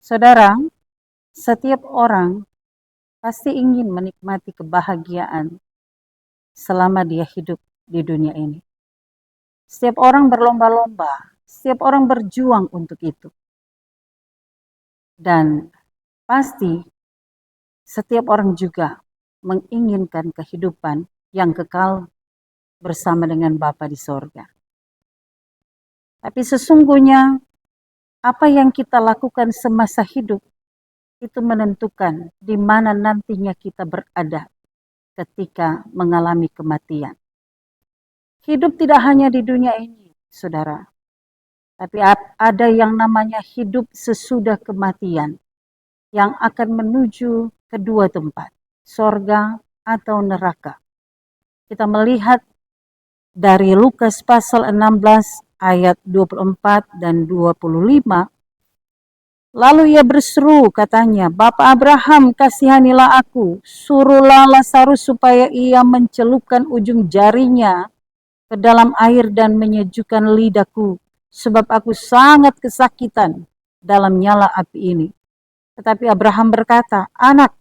Saudara, setiap orang pasti ingin menikmati kebahagiaan selama dia hidup di dunia ini. Setiap orang berlomba-lomba, setiap orang berjuang untuk itu. Dan pasti setiap orang juga menginginkan kehidupan yang kekal bersama dengan Bapa di sorga. Tapi sesungguhnya apa yang kita lakukan semasa hidup itu menentukan di mana nantinya kita berada ketika mengalami kematian. Hidup tidak hanya di dunia ini, saudara. Tapi ada yang namanya hidup sesudah kematian yang akan menuju kedua tempat, sorga atau neraka. Kita melihat dari Lukas pasal 16 ayat 24 dan 25. Lalu ia berseru katanya, Bapak Abraham kasihanilah aku, suruhlah Lazarus supaya ia mencelupkan ujung jarinya ke dalam air dan menyejukkan lidahku, sebab aku sangat kesakitan dalam nyala api ini. Tetapi Abraham berkata, Anak,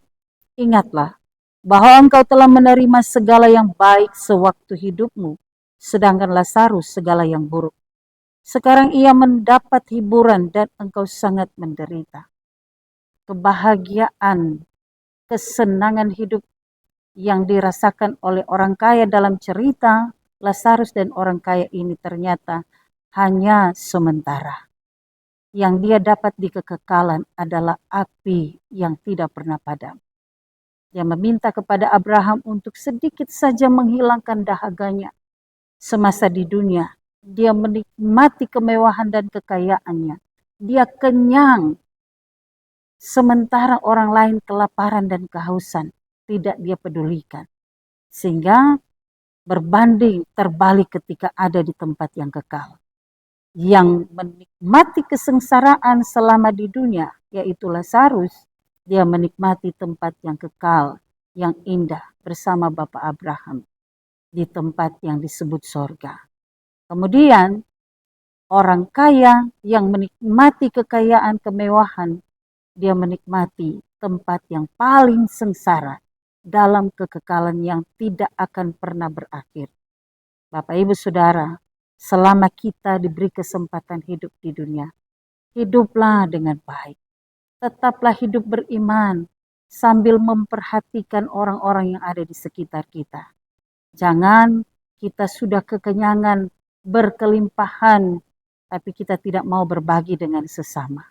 ingatlah bahwa engkau telah menerima segala yang baik sewaktu hidupmu, sedangkan Lazarus segala yang buruk. Sekarang ia mendapat hiburan dan engkau sangat menderita. Kebahagiaan, kesenangan hidup yang dirasakan oleh orang kaya dalam cerita Lazarus dan orang kaya ini ternyata hanya sementara. Yang dia dapat di kekekalan adalah api yang tidak pernah padam. Dia meminta kepada Abraham untuk sedikit saja menghilangkan dahaganya semasa di dunia. Dia menikmati kemewahan dan kekayaannya. Dia kenyang. Sementara orang lain kelaparan dan kehausan tidak dia pedulikan. Sehingga berbanding terbalik ketika ada di tempat yang kekal. Yang menikmati kesengsaraan selama di dunia, yaitu Lazarus, dia menikmati tempat yang kekal, yang indah bersama Bapak Abraham di tempat yang disebut sorga. Kemudian orang kaya yang menikmati kekayaan kemewahan, dia menikmati tempat yang paling sengsara dalam kekekalan yang tidak akan pernah berakhir. Bapak Ibu Saudara, selama kita diberi kesempatan hidup di dunia, hiduplah dengan baik. Tetaplah hidup beriman sambil memperhatikan orang-orang yang ada di sekitar kita. Jangan kita sudah kekenyangan, berkelimpahan, tapi kita tidak mau berbagi dengan sesama.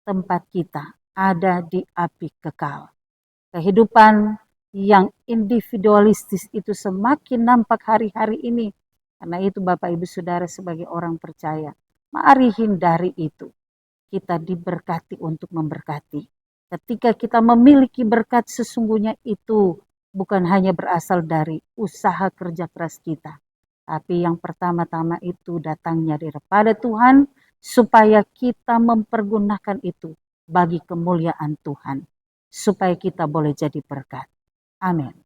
Tempat kita ada di api kekal. Kehidupan yang individualistis itu semakin nampak hari-hari ini. Karena itu Bapak Ibu Saudara sebagai orang percaya, mari hindari itu. Kita diberkati untuk memberkati. Ketika kita memiliki berkat sesungguhnya itu bukan hanya berasal dari usaha kerja keras kita. Tapi yang pertama-tama itu datangnya daripada Tuhan supaya kita mempergunakan itu bagi kemuliaan Tuhan. Supaya kita boleh jadi berkat. Amin.